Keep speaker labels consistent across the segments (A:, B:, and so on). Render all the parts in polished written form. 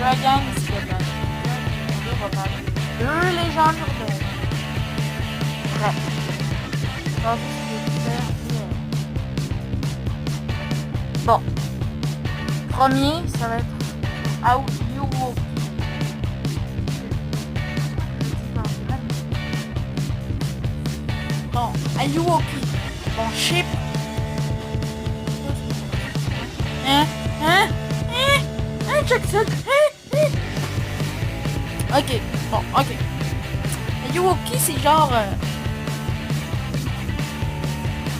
A: la gang ici dedans. On va parler de deux légendes urbaines. Bref. Ça, c'est super bien. Bon. Premier, ça va être How You Walk. Bon, Ayuwoki. Bon, ship. Jackson. Ok, bon, ok. Ayuwoki, c'est genre...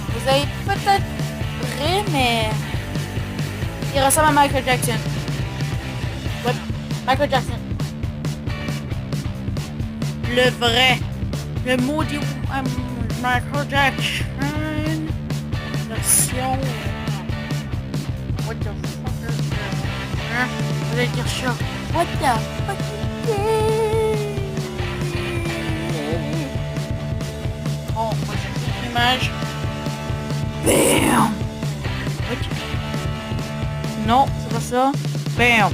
A: vous avez peut-être ri, mais... il ressemble à Michael Jackson. Ouais, Michael Jackson. Le vrai. Le maudit Michael Jackson. Version... What the fuck is that? Hein? Vous allez dire ça. What the fuck is that? Bon, moi j'ai pris l'image. Bam! Ok. Non, c'est pas ça. Bam!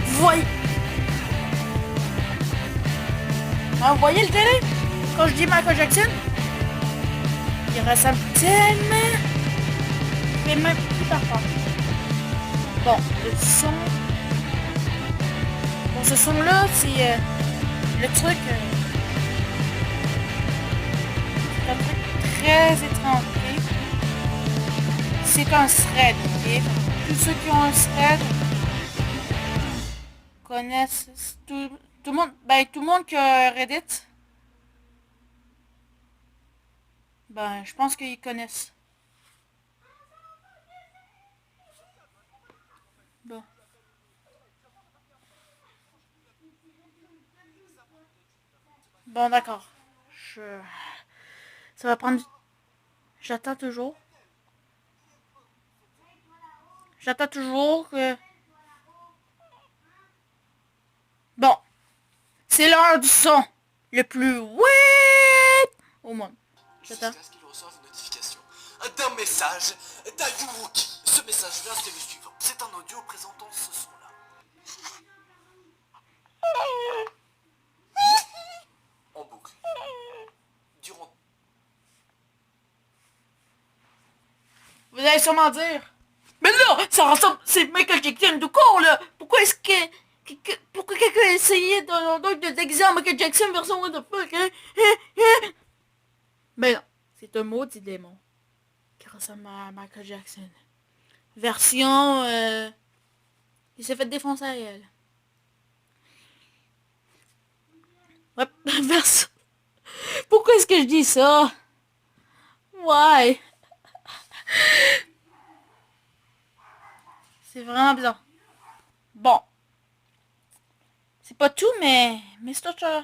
A: Voyez! Ah, vous voyez le télé? Quand je dis Michael Jackson, il ressemble tellement. Mais même super fort. Bon, le son. Bon, ce son-là, c'est le truc. C'est un truc très étrange. Okay? C'est un thread. Okay? Tous ceux qui ont un thread connaissent tout le monde. Ben, tout le monde qui a Reddit. Ben, je pense qu'ils connaissent. Bon. Bon, d'accord. Ça va prendre... J'attends toujours. J'attends toujours que... Bon. C'est l'heure du son. Le plus weird au monde. J'attends.
B: Jusqu'à ce qu'il reçoive une notification d'un message d'Ayuwoki. Ce message-là, c'est le suivant. C'est un audio présentant ce son-là. En boucle. Durant...
A: Vous allez sûrement dire. Mais là, ça ressemble... C'est Michael Jackson du corps, là. Pourquoi est-ce que... Pourquoi quelqu'un a essayé de déguiser en Michael Jackson version what the fuck, hein? Mais non. C'est un maudit démon. Qui ressemble à Michael Jackson. Version... il s'est fait défoncer à elle. Ouais, version... Pourquoi est-ce que je dis ça? Why? C'est vraiment bizarre. Bon. C'est pas tout, mais... Mr. Char...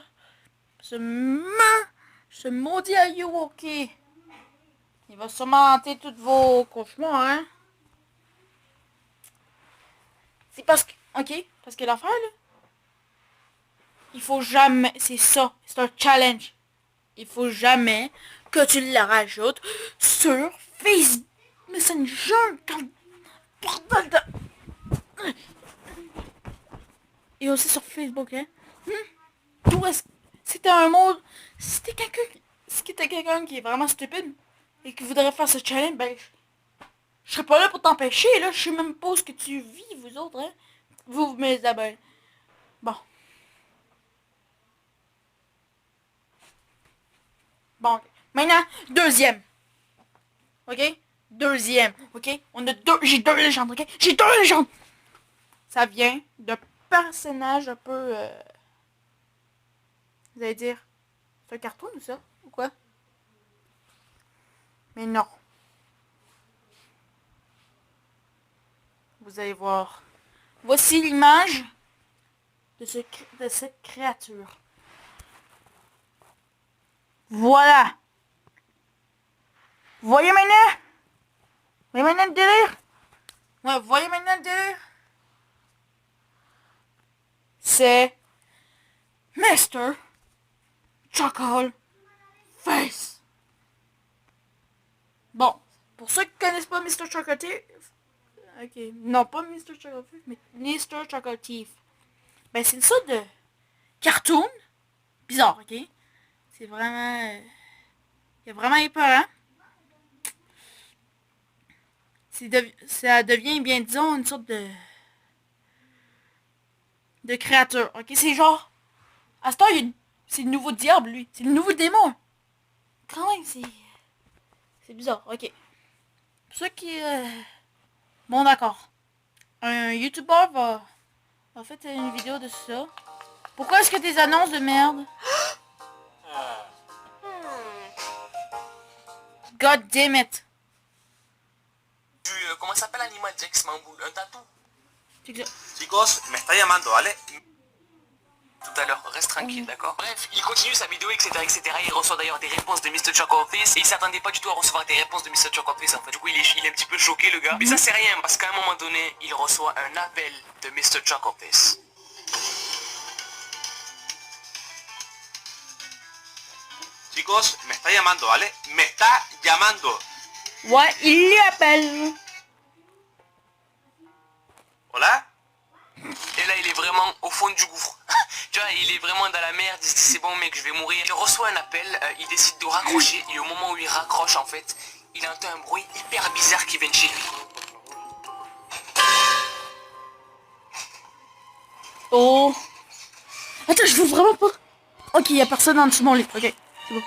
A: Ce maudit Ayuwoki. Il va sûrement hanter tous vos cauchemars, hein? C'est parce que... Ok, parce que l'affaire, là... Il faut jamais... C'est ça. C'est un challenge. Il faut jamais que tu le rajoutes sur Facebook Messenger. Bordel de... Et aussi sur Facebook, hein? D'où est-ce... C'était un mot... Si c'était quelqu'un qui est vraiment stupide et qui voudrait faire ce challenge, ben... Je serais pas là pour t'empêcher, là. Je sais même pas ce que tu vis, vous autres, hein? Vous, mes abonnés. Bon. Bon, okay. Maintenant, deuxième. Ok? Deuxième. Ok? On a deux... J'ai deux légendes, ok? J'ai deux légendes! Ça vient d'un personnage un peu... Vous allez dire... C'est un cartoon ou ça? Ou quoi? Mais non. Vous allez voir. Voici l'image de cette créature. Voilà. Vous voyez maintenant? Vous voyez maintenant le délire? Ouais, vous voyez maintenant le délire? C'est Mr. Chuckle Face. Bon, pour ceux qui connaissent pas Mr. Chocoté, Ok. Non, pas Mr. Chocolate Thief, mais Mr. Chocolate Thief. Ben, c'est une sorte de cartoon. Bizarre, ok? C'est vraiment... c'est vraiment épeurant. Ça devient, bien disons, une sorte de créature. Ok? C'est genre... À ce temps, c'est le nouveau diable, lui. C'est le nouveau démon. Quand même, c'est bizarre. Ok. Pour ceux qui... Bon, d'accord. Un YouTuber va faire une vidéo de ça. Pourquoi est-ce que des annonces de merde? God damn it.
B: Comment s'appelle Animal Jax Mamboul? Un tatou?
C: Chicos, me está llamando, ¿vale?
B: Tout à l'heure, reste tranquille, d'accord? Bref, il continue sa vidéo, etc., etc. Il reçoit d'ailleurs des réponses de Mr. Chocoface et il s'attendait pas du tout à recevoir des réponses de Mr. Chocoface en fait. Du coup, il est un petit peu choqué, le gars. Mais ça, c'est rien, parce qu'à un moment donné, il reçoit un appel de Mr. Chocoface.
C: Chicos, me está llamando, ¿vale? Me está llamando.
A: Ouais, il lui appelle.
C: ¿Hola?
B: Et là, il est vraiment au fond du gouffre. Tu vois, il est vraiment dans la merde, il se dit c'est bon mec, je vais mourir. Il reçoit un appel, il décide de raccrocher et au moment où il raccroche en fait, il entend un bruit hyper bizarre qui vient de chez lui.
A: Oh. Attends, je veux vraiment pas... Ok, il y a personne en dessous de mon lit. Ok, c'est bon.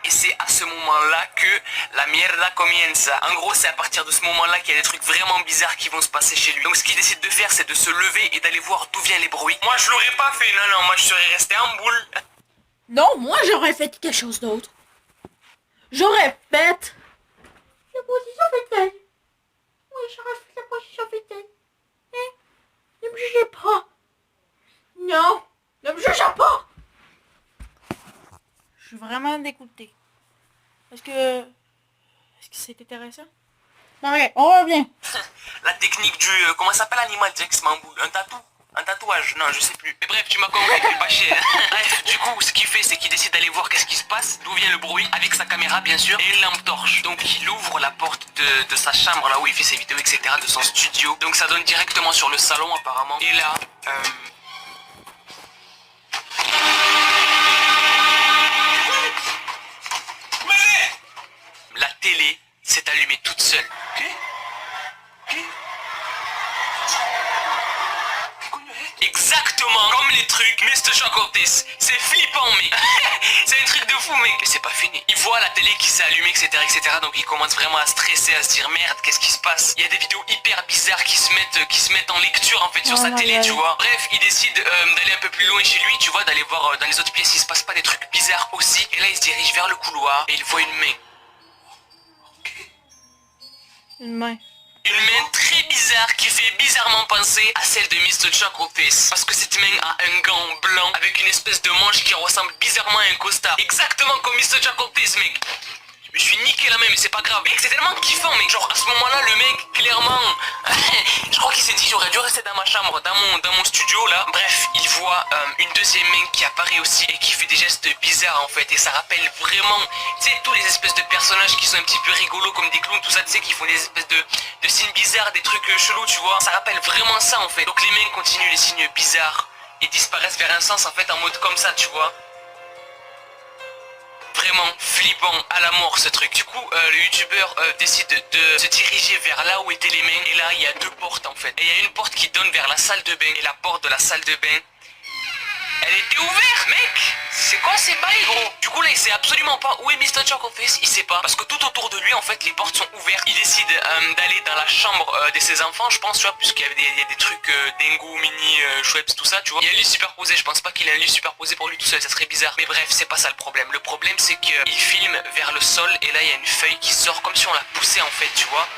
B: Et c'est à ce moment-là que la mierda comienza. En gros, c'est à partir de ce moment-là qu'il y a des trucs vraiment bizarres qui vont se passer chez lui. Donc ce qu'il décide de faire, c'est de se lever et d'aller voir d'où viennent les bruits. Moi, je l'aurais pas fait, non, moi je serais resté en boule.
A: Non, moi j'aurais fait quelque chose d'autre. J'aurais fait... la position fétale. Oui, j'aurais fait la position fétale. Hein? Ne me jugez pas. Non, ne me jugez pas. Je suis vraiment dégoûtée. Est-ce que c'est intéressant? Bon, ok, on revient.
B: La technique du... comment ça s'appelle Animal Jax Mamboul? Un tatou? Un tatouage? Non, je sais plus. Mais bref, tu m'as compris, fais pas chier. Bref, du coup, ce qu'il fait, c'est qu'il décide d'aller voir qu'est-ce qui se passe, d'où vient le bruit, avec sa caméra, bien sûr, et une lampe torche. Donc, il ouvre la porte de sa chambre, là où il fait ses vidéos, etc., de son studio. Donc, ça donne directement sur le salon, apparemment. Et là, la télé s'est allumée toute seule. Exactement comme les trucs Mr. Chocoface. C'est flippant mec. C'est un truc de fou mec. Mais c'est pas fini. Il voit la télé qui s'est allumée, etc., etc. Donc il commence vraiment à stresser, à se dire merde, qu'est-ce qui se passe? Il y a des vidéos hyper bizarres qui se mettent en lecture en fait sur sa télé, tu vois. Bref, il décide d'aller un peu plus loin chez lui, tu vois, d'aller voir dans les autres pièces s'il se passe pas des trucs bizarres aussi. Et là il se dirige vers le couloir et il voit une main.
A: Une main.
B: Une main très bizarre qui fait bizarrement penser à celle de Mr. Chocoface. Parce que cette main a un gant blanc avec une espèce de manche qui ressemble bizarrement à un costard. Exactement comme Mr. Chocoface mec. Je me suis niqué la main mais c'est pas grave. Mec c'est tellement kiffant mec. Genre à ce moment là le mec clairement je crois qu'il s'est dit j'aurais dû rester dans ma chambre, dans mon studio là. Bref il voit une deuxième main qui apparaît aussi et qui fait des gestes bizarres en fait. Et ça rappelle vraiment tu sais tous les espèces de personnages qui sont un petit peu rigolos comme des clowns tout ça tu sais qui font des espèces de signes bizarres, des trucs chelous tu vois. Ça rappelle vraiment ça en fait. Donc les mains continuent les signes bizarres et disparaissent vers un sens en fait en mode comme ça tu vois. Vraiment flippant à la mort ce truc. Du coup le youtubeur décide de se diriger vers là où étaient les mains. Et là il y a deux portes en fait. Et il y a une porte qui donne vers la salle de bain. Et la porte de la salle de bain, elle était ouverte mec. C'est quoi ces bails gros? Du coup là il sait absolument pas où est Mr. Chocoface. Il sait pas parce que tout autour de lui en fait les portes sont ouvertes. Il décide d'aller dans la chambre de ses enfants je pense tu vois. Puisqu'il y a des trucs Dingo, Mini, Schweppes tout ça tu vois. Il y a un lit superposé. Je pense pas qu'il ait un lit superposé pour lui tout seul. Ça serait bizarre. Mais bref c'est pas ça le problème. Le problème c'est qu'il filme vers le sol. Et là il y a une feuille qui sort comme si on la poussait en fait tu vois.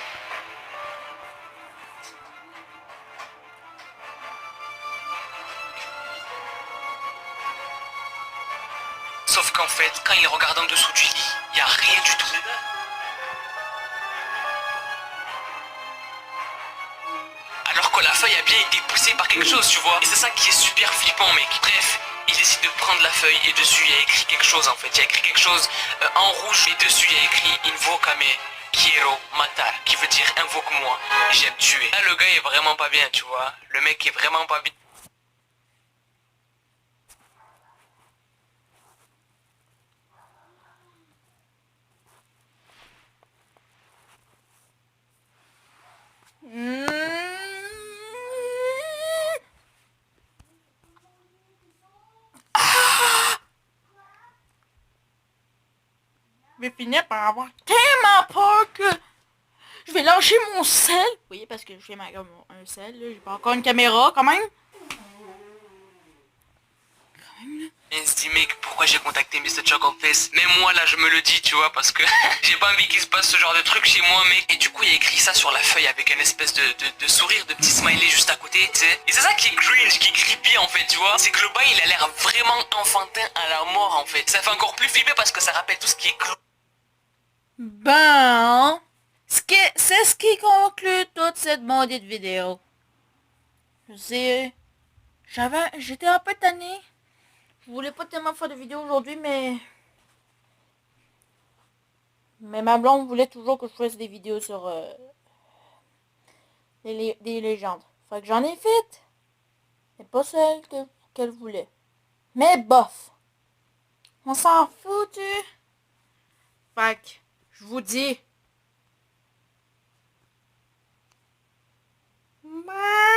B: Sauf qu'en fait, quand il regarde en dessous du lit, il n'y a rien du tout. Alors que la feuille a bien été poussée par quelque chose, tu vois. Et c'est ça qui est super flippant, mec. Bref, il il décide de prendre la feuille et dessus il y a écrit quelque chose en fait. Il y a écrit quelque chose en rouge et dessus il y a écrit Invócame, quiero matar, qui veut dire invoque-moi, j'aime tuer. Là le gars est vraiment pas bien, tu vois. Le mec est vraiment pas bien.
A: Je vais finir par avoir tellement peur que je vais lâcher mon sel. Vous voyez, parce que je fais un sel, là. J'ai pas encore une caméra, quand même.
B: Il se dit mec pourquoi j'ai contacté Mr. Chocoface. Mais moi là je me le dis tu vois parce que j'ai pas envie qu'il se passe ce genre de truc chez moi mec. Et du coup il a écrit ça sur la feuille avec une espèce de sourire, de petit smiley juste à côté tu sais. Et c'est ça qui est cringe, qui est creepy en fait tu vois. C'est que le bail il a l'air vraiment enfantin à la mort en fait. Ça fait encore plus flipper parce que ça rappelle tout ce qui est
A: Ben, c'est ce qui conclut toute cette maudite vidéo. Je sais, j'étais un peu tanné. Je voulais pas tellement faire de vidéo aujourd'hui, mais ma blonde voulait toujours que je fasse des vidéos sur des légendes. Fait que j'en ai fait, mais pas celle qu'elle voulait. Mais bof, on s'en fout, tu. Fait que je vous dis, bye.